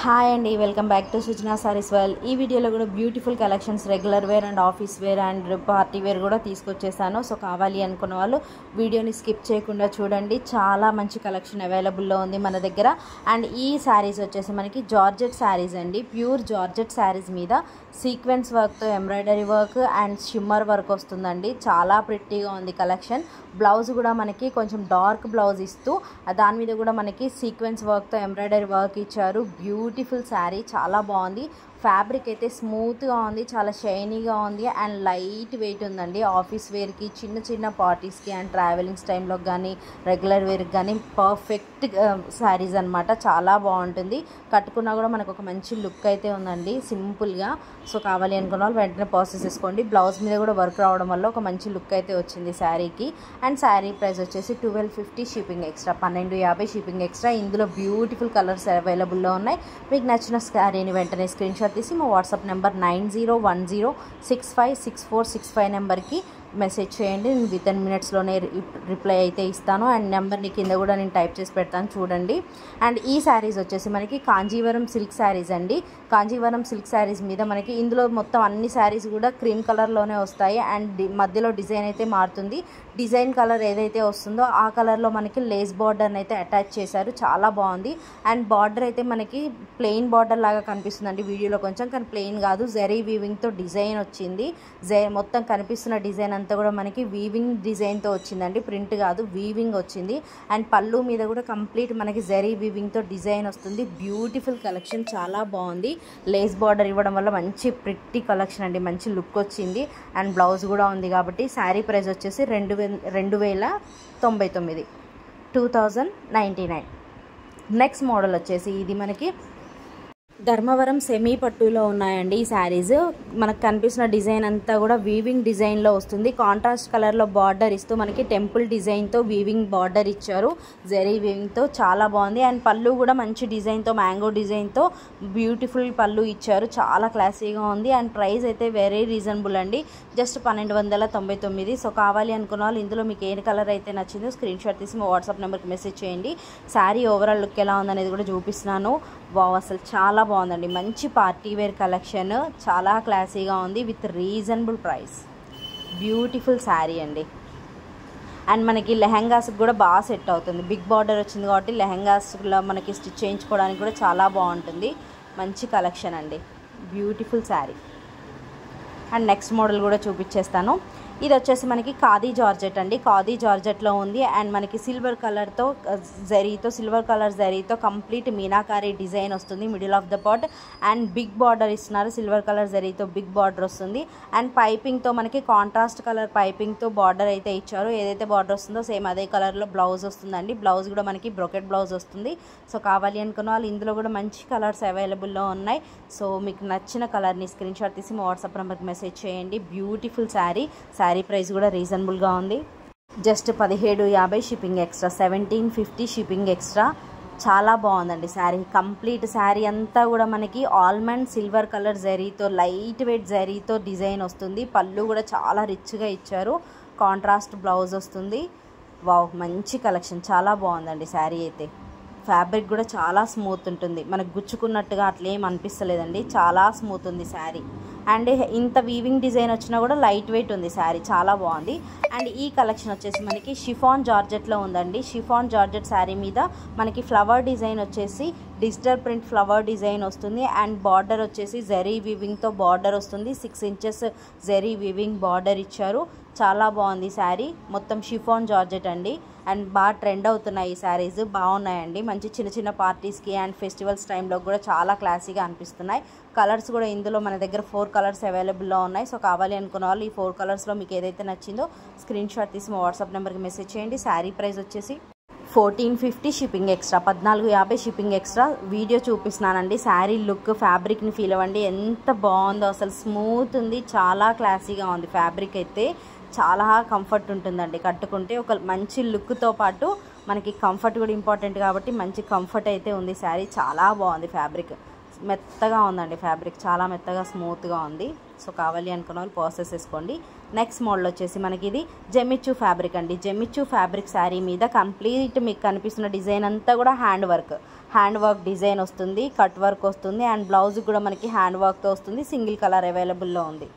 Hi అండి, welcome back to Sujana sarees world. ఈ వీడియోలో కూడా beautiful collections regular wear and office wear and party wear కూడా తీసుకొచ్చేసాను. సో కావాలి అనుకున్న వాళ్ళు వీడియోని స్కిప్ చేయకుండా చూడండి. చాలా మంచి కలెక్షన్ అవైలబుల్లో ఉంది మన దగ్గర. అండ్ ఈ శారీస్ వచ్చేసి మనకి జార్జెట్ శారీస్ అండి. ప్యూర్ జార్జెట్ శారీస్ మీద సీక్వెన్స్ వర్క్తో embroidery work and shimmer work వస్తుందండి. చాలా ప్రిట్టీగా ఉంది కలెక్షన్. బ్లౌజ్ కూడా మనకి కొంచెం డార్క్ బ్లౌజ్ ఇస్తూ దాని మీద కూడా మనకి సీక్వెన్స్ వర్క్తో ఎంబ్రాయిడరీ వర్క్ ఇచ్చారు. బ్యూటిఫుల్ శారీ, చాలా బాగుంది. ఫ్యాబ్రిక్ అయితే స్మూత్గా ఉంది, చాలా షైనీగా ఉంది అండ్ లైట్ వెయిట్ ఉందండి. ఆఫీస్ వేర్కి, చిన్న చిన్న పార్టీస్కి అండ్ ట్రావెలింగ్స్ టైంలో కానీ రెగ్యులర్ వేర్కి కానీ పర్ఫెక్ట్ శారీస్ అనమాట. చాలా బాగుంటుంది. కట్టుకున్నా కూడా మనకు ఒక మంచి లుక్ అయితే ఉందండి సింపుల్గా. సో కావాలి అనుకున్న వాళ్ళు వెంటనే ప్రాసెస్ చేసుకోండి. బ్లౌజ్ మీద కూడా వర్క్ రావడం వల్ల ఒక మంచి లుక్ అయితే వచ్చింది శారీకి. అండ్ శారీ ప్రైస్ వచ్చేసి 1250 షిప్పింగ్ ఎక్స్ట్రా, 1250 షిప్పింగ్ ఎక్స్ట్రా. ఇందులో బ్యూటిఫుల్ కలర్స్ అవైలబుల్లో ఉన్నాయి. మీకు నచ్చిన శారీని వెంటనే స్క్రీన్ షాట్ తీసి మా వాట్సాప్ నెంబర్ 9010656465 నెంబర్కి మెసేజ్ చేయండి. నేను వితిన్ మినిట్స్లోనే రిప్లై అయితే ఇస్తాను. అండ్ నెంబర్ని కింద కూడా నేను టైప్ చేసి పెడతాను, చూడండి. అండ్ ఈ శారీస్ వచ్చేసి మనకి కాంజీవరం సిల్క్ శారీస్ అండి. కాంజీవరం సిల్క్ శారీస్ మీద మనకి ఇందులో మొత్తం అన్ని శారీస్ కూడా క్రీమ్ కలర్లోనే వస్తాయి. అండ్ మధ్యలో డిజైన్ అయితే మారుతుంది. డిజైన్ కలర్ ఏదైతే వస్తుందో ఆ కలర్లో మనకి లేస్ బార్డర్ని అయితే అటాచ్ చేశారు. చాలా బాగుంది. అండ్ బార్డర్ అయితే మనకి ప్లెయిన్ బార్డర్ లాగా కనిపిస్తుందండి వీడియోలో కొంచెం, కానీ ప్లెయిన్ కాదు, జరీ వీవింగ్తో డిజైన్ వచ్చింది. మొత్తం కనిపిస్తున్న డిజైన్ అంతా కూడా మనకి వీవింగ్ డిజైన్తో వచ్చిందండి, ప్రింట్ కాదు, వీవింగ్ వచ్చింది. అండ్ పళ్ళు మీద కూడా కంప్లీట్ మనకి జరీ వీవింగ్తో డిజైన్ వస్తుంది. బ్యూటిఫుల్ కలెక్షన్, చాలా బాగుంది. లేస్ బార్డర్ ఇవ్వడం వల్ల మంచి ప్రిట్టి కలెక్షన్ అండి, మంచి లుక్ వచ్చింది. అండ్ బ్లౌజ్ కూడా ఉంది కాబట్టి శారీ ప్రైస్ వచ్చేసి 2099, 2099. నెక్స్ట్ మోడల్ వచ్చేసి ఇది మనకి ధర్మవరం సెమీ పట్టులో ఉన్నాయండి ఈ శారీస్. మనకు కనిపిస్తున్న డిజైన్ అంతా కూడా వీవింగ్ డిజైన్లో వస్తుంది. కాంట్రాస్ట్ కలర్లో బార్డర్ ఇస్తూ మనకి టెంపుల్ డిజైన్తో వీవింగ్ బార్డర్ ఇచ్చారు, జరీ వీవింగ్తో. చాలా బాగుంది. అండ్ పళ్ళు కూడా మంచి డిజైన్తో, మ్యాంగో డిజైన్తో బ్యూటిఫుల్ పళ్ళు ఇచ్చారు. చాలా క్లాసీగా ఉంది. అండ్ ప్రైస్ అయితే వెరీ రీజనబుల్ అండి, జస్ట్ 1299. సో కావాలి అనుకున్న వాళ్ళు ఇందులో మీకు ఏ కలర్ అయితే నచ్చిందో స్క్రీన్ షాట్ తీసి మా వాట్సాప్ నెంబర్కి మెసేజ్ చేయండి. శారీ ఓవరాల్ లుక్ ఎలా ఉందనేది కూడా చూపిస్తున్నాను. వావ్, అసలు చాలా బాగుందండి. మంచి పార్టీ వేర్ కలెక్షన్, చాలా క్లాసీగా ఉంది with reasonable price. Beautiful sari అండి. అండ్ మనకి లెహెంగాస్కి కూడా బాగా సెట్ అవుతుంది. బిగ్ బార్డర్ వచ్చింది కాబట్టి లెహెంగాస్లో మనకి స్టిచ్ చేయించుకోవడానికి కూడా చాలా బాగుంటుంది. మంచి కలెక్షన్ అండి, beautiful sari. And next model కూడా చూపించేస్తాను. ఇది వచ్చేసి మనకి ఖాదీ జార్జెట్ అండి. ఖాదీ జార్జెట్లో ఉంది. అండ్ మనకి సిల్వర్ కలర్తో సిల్వర్ కలర్ జరీతో కంప్లీట్ మీనాకారీ డిజైన్ వస్తుంది middle of the part. And big border ఇస్తున్నారు, సిల్వర్ కలర్ జరీతో బిగ్ బార్డర్ వస్తుంది. అండ్ పైపింగ్తో మనకి కాంట్రాస్ట్ కలర్ పైపింగ్తో బార్డర్ అయితే ఇచ్చారు. ఏదైతే బార్డర్ వస్తుందో సేమ్ అదే కలర్లో బ్లౌజ్ వస్తుందండి. బ్లౌజ్ కూడా మనకి బ్రోకెట్ బ్లౌజ్ వస్తుంది. సో కావాలి అనుకున్న వాళ్ళు ఇందులో కూడా మంచి కలర్స్ అవైలబుల్లో ఉన్నాయి. సో మీకు నచ్చిన కలర్ని స్క్రీన్ షాట్ తీసి మా వాట్సాప్ నెంబర్కి మెసేజ్ చేయండి. బ్యూటిఫుల్ శారీ. శారీ ప్రైస్ కూడా రీజనబుల్గా ఉంది, just 1750 shipping extra, 1750 shipping extra. చాలా బాగుందండి శారీ. కంప్లీట్ శారీ అంతా కూడా మనకి ఆల్మండ్ సిల్వర్ కలర్ జరీతో, లైట్ వెయిట్ జరీతో డిజైన్ వస్తుంది. పళ్ళు కూడా చాలా రిచ్గా ఇచ్చారు. కాంట్రాస్ట్ బ్లౌజ్ వస్తుంది. వావ్, మంచి కలెక్షన్, చాలా బాగుందండి శారీ అయితే. ఫ్యాబ్రిక్ కూడా చాలా స్మూత్ ఉంటుంది, మనకు గుచ్చుకున్నట్టుగా అట్లేం అనిపిస్తలేదండి. చాలా స్మూత్ ఉంది శారీ. అండ్ ఇంత వీవింగ్ డిజైన్ వచ్చినా కూడా లైట్ వెయిట్ ఉంది శారీ, చాలా బాగుంది. అండ్ ఈ కలెక్షన్ వచ్చేసి మనకి షిఫాన్ జార్జెట్లో ఉందండి. షిఫాన్ జార్జెట్ శారీ మీద మనకి ఫ్లవర్ డిజైన్ వచ్చేసి డిజిటల్ ప్రింట్ ఫ్లవర్ డిజైన్ వస్తుంది. అండ్ బార్డర్ వచ్చేసి జరీ వీవింగ్తో బార్డర్ వస్తుంది. 6 ఇంచెస్ జరీ వీవింగ్ బార్డర్ ఇచ్చారు. చాలా బాగుంది శారీ. మొత్తం షిఫాన్ జార్జెట్ అండి. అండ్ బాగా ట్రెండ్ అవుతున్నాయి ఈ శారీస్, బాగున్నాయండి. మంచి చిన్న చిన్న పార్టీస్కి అండ్ ఫెస్టివల్స్ టైంలో కూడా చాలా క్లాసీగా అనిపిస్తున్నాయి. కలర్స్ కూడా ఇందులో మన దగ్గర 4 కలర్స్ అవైలబుల్లో ఉన్నాయి. సో కావాలి అనుకున్న వాళ్ళు ఈ 4 కలర్స్లో మీకు ఏదైతే నచ్చిందో స్క్రీన్ షాట్ తీసి మా వాట్సాప్ నెంబర్కి మెసేజ్ చేయండి. శారీ ప్రైస్ వచ్చేసి 1450 shipping extra, 1450 shipping extra. Video చూపిస్తున్నానండి. శారీ లుక్, ఫ్యాబ్రిక్ని ఫీల్ అవ్వండి, ఎంత బాగుందో అసలు. స్మూత్ ఉంది, చాలా క్లాసీగా ఉంది. ఫ్యాబ్రిక్ అయితే చాలా కంఫర్ట్ ఉంటుందండి కట్టుకుంటే. ఒక మంచి లుక్తో పాటు మనకి కంఫర్ట్ కూడా ఇంపార్టెంట్ కాబట్టి మంచి కంఫర్ట్ అయితే ఉంది శారీ. చాలా బాగుంది ఫ్యాబ్రిక్, మెత్తగా ఉందండి ఫ్యాబ్రిక్, చాలా మెత్తగా స్మూత్గా ఉంది. సో కావాలి అనుకున్న వాళ్ళు ప్రాసెస్ చేసుకోండి. నెక్స్ట్ మోడల్ వచ్చేసి మనకి ఇది జెమిచ్చు ఫ్యాబ్రిక్ అండి. జెమిచ్చు ఫ్యాబ్రిక్ శారీ మీద కంప్లీట్ మీకు కనిపిస్తున్న డిజైన్ అంతా కూడా hand work, hand work design వస్తుంది, కట్ వర్క్ వస్తుంది అండ్ బ్లౌజ్ కూడా మనకి హ్యాండ్ వర్క్తో వస్తుంది. సింగిల్ కలర్ అవైలబుల్లో ఉంది.